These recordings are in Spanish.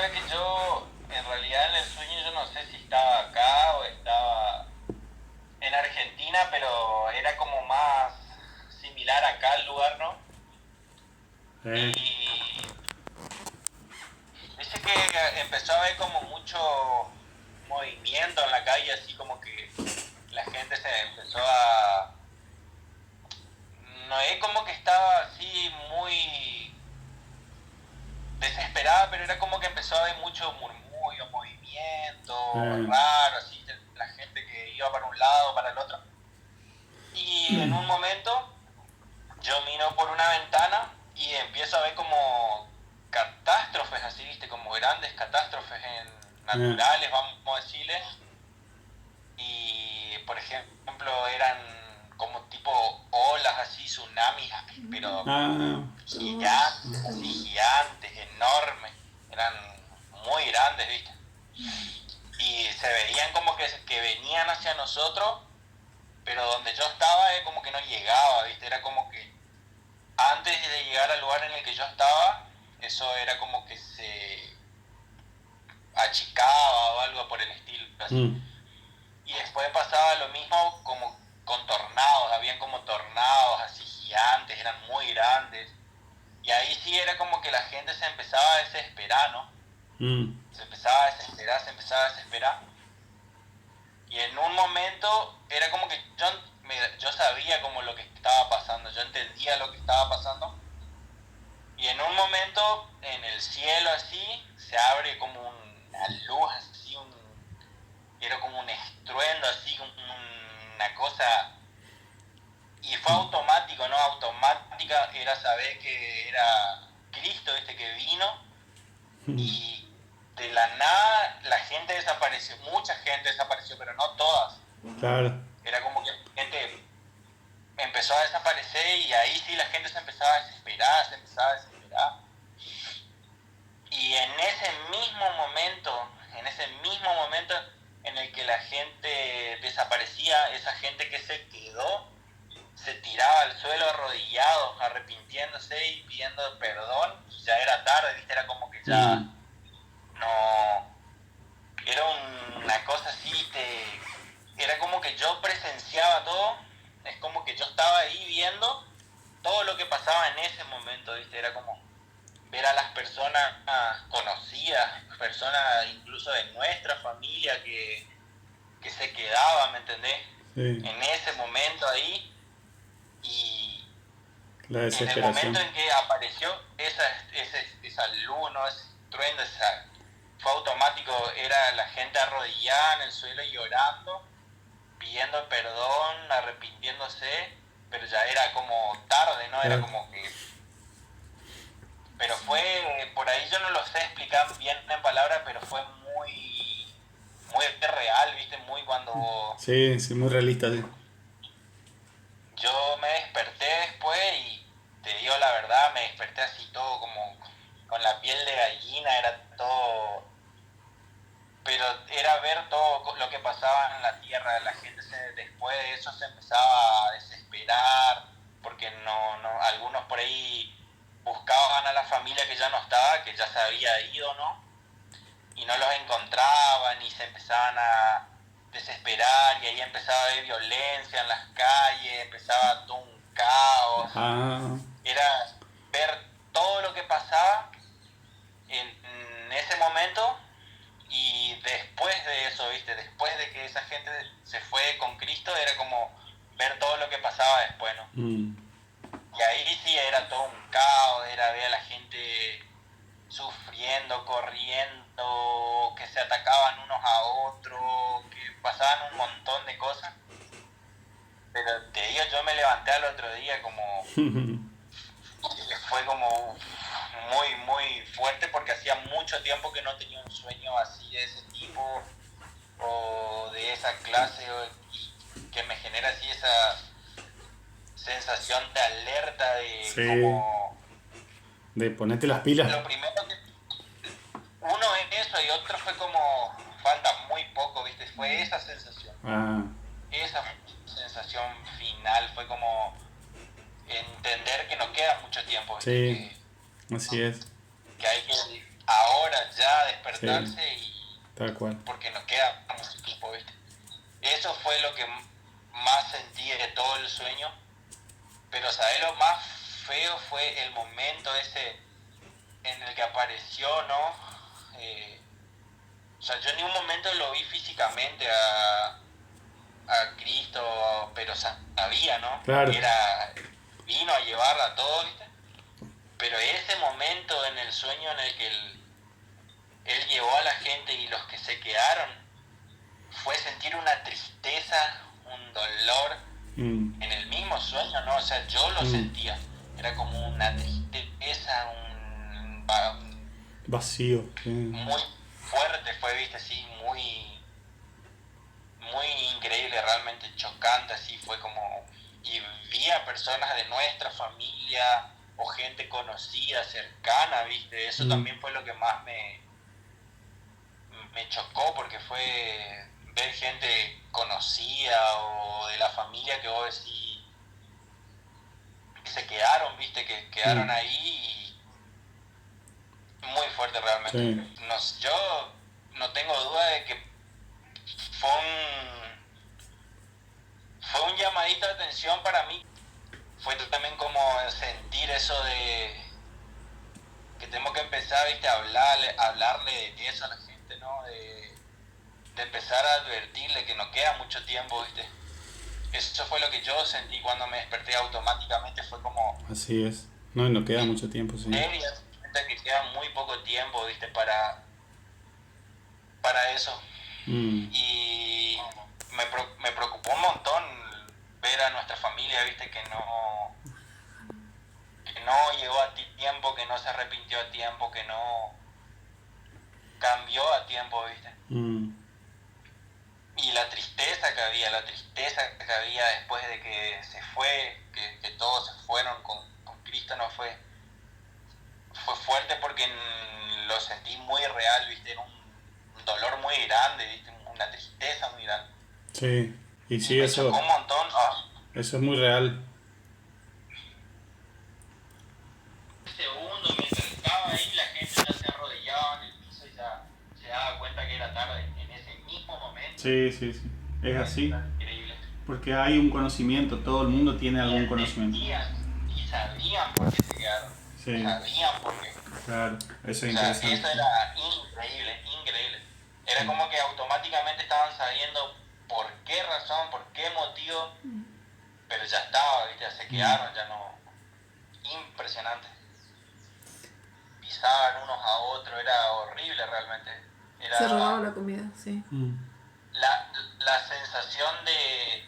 sabe que yo, en realidad en el sueño yo no sé si estaba acá o estaba en Argentina, pero era como más similar acá al lugar, ¿no? Eh, Y dice que empezó a haber como mucho movimiento en la calle, así como que la gente se empezó a... No es como que estaba así muy desesperada, pero era como que empezó a haber mucho murmullo, movimiento eh, raro, así, la gente que iba para un lado, para el otro. Y en un momento yo miro por una ventana y empiezo a ver como catástrofes, así, viste, como grandes catástrofes eh, naturales, vamos a decirle. Y, por ejemplo, eran como tipo olas así, tsunamis, pero ah, gigantes, así gigantes, enormes, eran muy grandes, ¿viste? Y se veían como que venían hacia nosotros, pero donde yo estaba como que no llegaba, ¿viste? Era como que antes de llegar al lugar en el que yo estaba, eso era como que se achicaba o algo por el estilo, así. mm, Y después pasaba lo mismo como con tornados, habían como tornados así gigantes, eran muy grandes. Y ahí sí era como que la gente se empezaba a desesperar, ¿no? mm, Se empezaba a desesperar, se empezaba a desesperar. Y en un momento era como que yo sabía como lo que estaba pasando, yo entendía lo que estaba pasando. Y en un momento en el cielo así se abre como una luz así, era como un estruendo así, una cosa. Y fue automático, ¿no? Automática era saber que era Cristo este que vino y de la nada la gente desapareció, mucha gente desapareció, pero no todas. claro. Era como que la gente empezó a desaparecer y ahí sí la gente se empezaba a desesperar, se empezaba a desesperar. Y en ese mismo momento en el que la gente desaparecía, esa gente que se quedó, se tiraba al suelo arrodillado, arrepintiéndose y pidiendo perdón. Ya era tarde, ¿viste? Era como que Mm, ya no... Era una cosa así, era como que yo presenciaba todo, es como que yo estaba ahí viendo todo lo que pasaba en ese momento, ¿viste? Era como ver a las personas conocidas, personas incluso de nuestra familia que se quedaban, ¿me entendés? sí, En ese momento ahí y la en el momento desesperación. en que apareció esa luz, ¿no? Ese trueno, fue automático, era la gente arrodillada en el suelo llorando, pidiendo perdón, arrepintiéndose, pero ya era como tarde, ¿no? Era Claro. como que pero fue, por ahí yo no lo sé explicar bien en palabras, pero fue muy real, ¿viste? Muy cuando Sí, sí, muy realista, sí. yo me desperté después y te digo la verdad, me desperté así todo como con la piel de gallina, era todo, pero era ver todo lo que pasaba en la tierra, la gente después de eso se empezaba a desesperar, porque algunos por ahí buscaban a la familia que ya no estaba, que ya se había ido, ¿no? Y no los encontraban y se empezaban a desesperar y ahí empezaba a haber violencia en las calles, empezaba todo un caos. Ah, Era ver todo lo que pasaba en ese momento y después de eso, ¿viste? Después de que esa gente se fue con Cristo, era como ver todo lo que pasaba después, ¿no? mm, Y ahí sí era todo un caos, era ver a la gente sufriendo, corriendo, que se atacaban unos a otros, que pasaban un montón de cosas. Pero te digo, yo me levanté al otro día como, fue como muy fuerte porque hacía mucho tiempo que no tenía un sueño así de ese tipo o de esa clase que me genera así esa sensación de alerta de sí. como De ponerte las pilas. lo primero que uno es eso y otro fue como falta muy poco, ¿viste? Fue Ah, esa sensación final, fue como entender que no queda mucho tiempo, ¿viste? sí, así es. Que hay que ahora, ya, despertarse y tal cual. porque nos queda mucho tiempo, ¿viste? Eso fue lo que más sentí de todo el sueño, pero ¿sabes? Lo más feo fue el momento ese en el que apareció, ¿no? O sea, yo en ningún momento lo vi físicamente a Cristo, pero sabía, ¿no? Claro. Vino a llevarla a todo, ¿viste? Pero ese momento en el sueño en el que él llevó a la gente y los que se quedaron, fue sentir una tristeza, un dolor en el mismo sueño, ¿no? O sea, yo lo sentía. Era como una tristeza, un vacío. Sí. Muy fuerte fue, ¿viste? Así, muy increíble, realmente chocante, así fue como... Y vi a personas de nuestra familia o gente conocida, cercana, ¿viste? Eso también fue lo que más me chocó, porque fue ver gente conocida o de la familia que vos decís que se quedaron, ¿viste? Que quedaron ahí y muy fuerte realmente. Sí. Yo no tengo duda de que fue un llamadito de atención para mí. Fue también como sentir eso de que tengo que empezar, ¿viste? A hablarle de eso a la gente, ¿no? De empezar a advertirle que no queda mucho tiempo, ¿viste? Eso fue lo que yo sentí cuando me desperté automáticamente, fue como... Así es. No queda mucho tiempo, sí. Que queda muy poco tiempo, ¿viste? Para eso. Y me preocupó un montón ver a nuestra familia, ¿viste? Que no llegó a tiempo, que no se arrepintió a tiempo, que no cambió a tiempo, ¿viste? Y la tristeza que había después de que se fue, que todos se fueron con Cristo, no fue fuerte porque lo sentí muy real, ¿viste? Era un dolor muy grande, ¿viste? Una tristeza muy grande. Sí, y sí, me eso... chocó un montón. Eso es muy real. Segundo, mientras estaba ahí, la gente ya se arrodillaba en el piso y ya se daba cuenta que era tarde, en ese mismo momento. Sí, es así. Increíble. Porque hay un conocimiento, todo el mundo tiene algún conocimiento. Y sabían por qué se quedaron. Sí. Sabían por qué. Claro, eso es interesante. interesante. Eso era increíble. Era como que automáticamente estaban sabiendo por qué razón, por qué motivo, pero ya estaba, ¿viste? Se quedaron, ya no. Impresionante. Pisaban unos a otros, era horrible realmente. Se robaba la comida, sí. La sensación de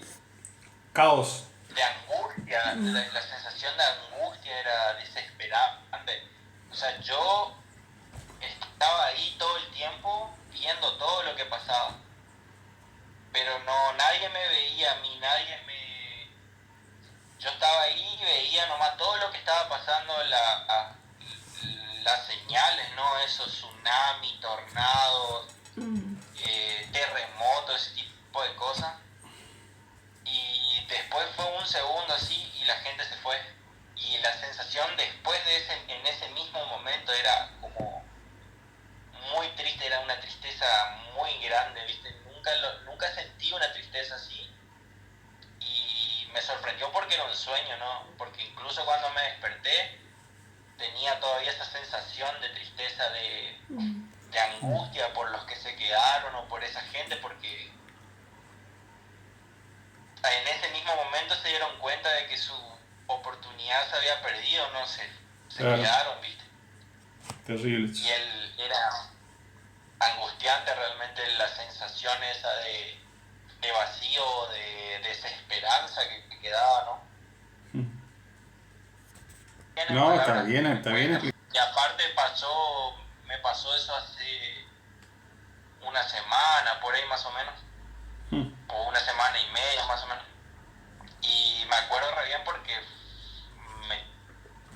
caos, de angustia, la sensación de angustia era desesperante. O sea, yo estaba ahí todo el tiempo viendo todo lo que pasaba, pero nadie me veía a mí, yo estaba ahí y veía nomás todo lo que estaba pasando, las señales, ¿no? Esos tsunamis, tornados, terremotos, ese tipo de cosas. Y después fue un segundo así y la gente se fue. Y la sensación después en ese mismo momento era como muy triste, era una tristeza muy grande, ¿viste? Nunca sentí una tristeza así. Y me sorprendió porque era un sueño, ¿no? Porque incluso cuando me desperté tenía todavía esa sensación de tristeza, de angustia por los que se quedaron o por esa gente, porque en ese mismo momento se dieron cuenta de que su oportunidad se había perdido, no se quedaron, ¿viste? Terrible. Y él era angustiante realmente la sensación esa de vacío, de desesperanza que quedaba, ¿no? No, está bien. Y aparte me pasó eso hace una semana, por ahí más o menos, o una semana y media más o menos. Y me acuerdo re bien porque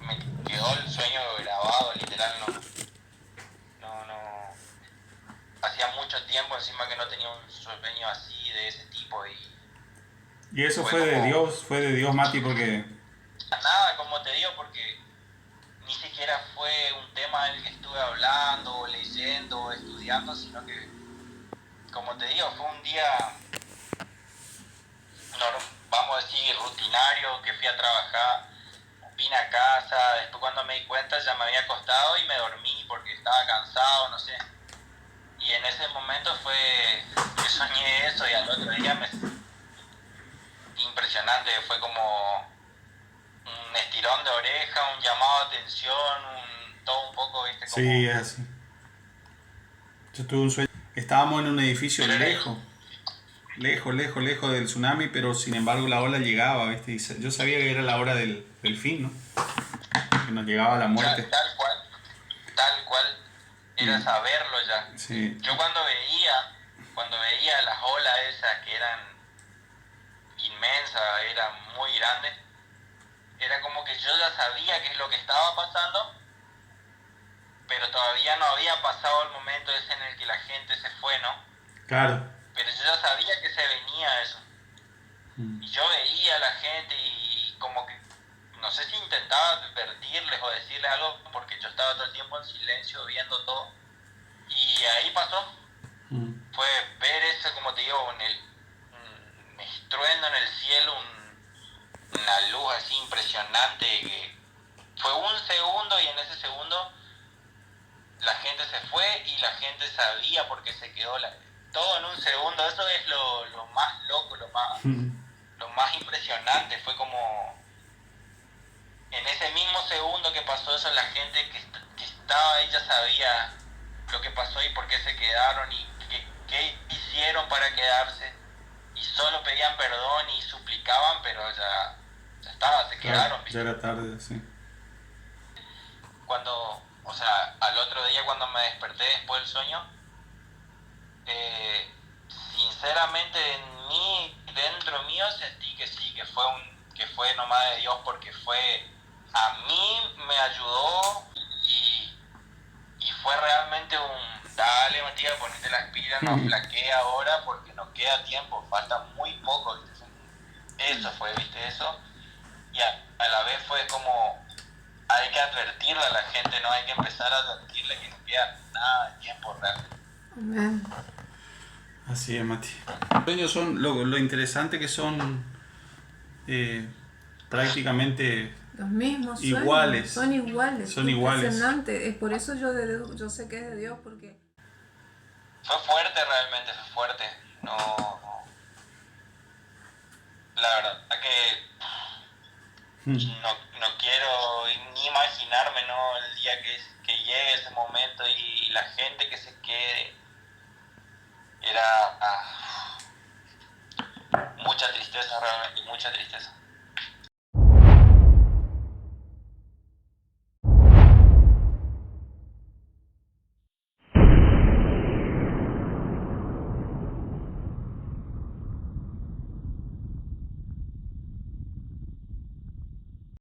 me quedó el sueño grabado, literal, no. Hacía mucho tiempo encima que no tenía un sueño así, de ese tipo. Y eso fue de Dios, Mati, porque... Nada, como te digo, porque ni siquiera fue fue un tema del que estuve hablando, leyendo, estudiando, sino que, como te digo, fue un día, vamos a decir, rutinario, que fui a trabajar, vine a casa, después cuando me di cuenta ya me había acostado y me dormí porque estaba cansado, no sé. Y en ese momento fue que soñé eso y al otro día impresionante, fue como un estirón de oreja, un llamado de atención, todo un poco, viste, como... Sí, es así. Yo tuve un sueño. Estábamos en un edificio lejos del tsunami, pero sin embargo la ola llegaba, ¿viste? Y yo sabía que era la hora del fin, ¿no? Que nos llegaba la muerte. Tal cual, era saberlo ya. Sí. Yo cuando veía las olas esas que eran inmensas, eran muy grandes, era como que yo ya sabía qué es lo que estaba pasando, pero todavía no había pasado el momento ese en el que la gente se fue, ¿no? Claro. Pero yo ya sabía que se venía eso. Y yo veía a la gente y como que, no sé si intentaba advertirles o decirles algo, porque yo estaba todo el tiempo en silencio viendo todo. Y ahí pasó. Fue ver eso, como te digo, un estruendo en el cielo, una luz así impresionante, que fue un segundo y en ese segundo la gente se fue y la gente sabía por qué se quedó todo en un segundo. Eso es lo más loco, lo más impresionante. Fue como en ese mismo segundo que pasó eso, la gente que estaba ahí ya sabía lo que pasó y por qué se quedaron y qué hicieron para quedarse, y solo pedían perdón y suplicaban, pero ya estaba, se quedaron. Ya era tarde, sí. Cuando, o sea, al otro día cuando me desperté después del sueño, sinceramente en mí, dentro mío, sentí que sí, que fue nomás de Dios, porque a mí me ayudó y fue realmente dale Matías, ponete las pilas, no flaquee ahora porque nos queda tiempo, falta muy poco, ¿viste? Eso fue, ¿viste? Eso, y a la vez fue como, hay que advertirle a la gente, ¿no? Hay que empezar a advertirle que no queda nada de tiempo realmente. Amén. Así es, Mati. Los sueños son lo interesante que son prácticamente Los mismos sueños, iguales. son iguales. Son iguales. Impresionante. Es por eso yo sé que es de Dios, porque... Fue fuerte realmente, fue fuerte. La verdad que no quiero ni imaginarme, ¿no? El día que llegue ese momento y la gente que se quede. Era mucha tristeza realmente, mucha tristeza.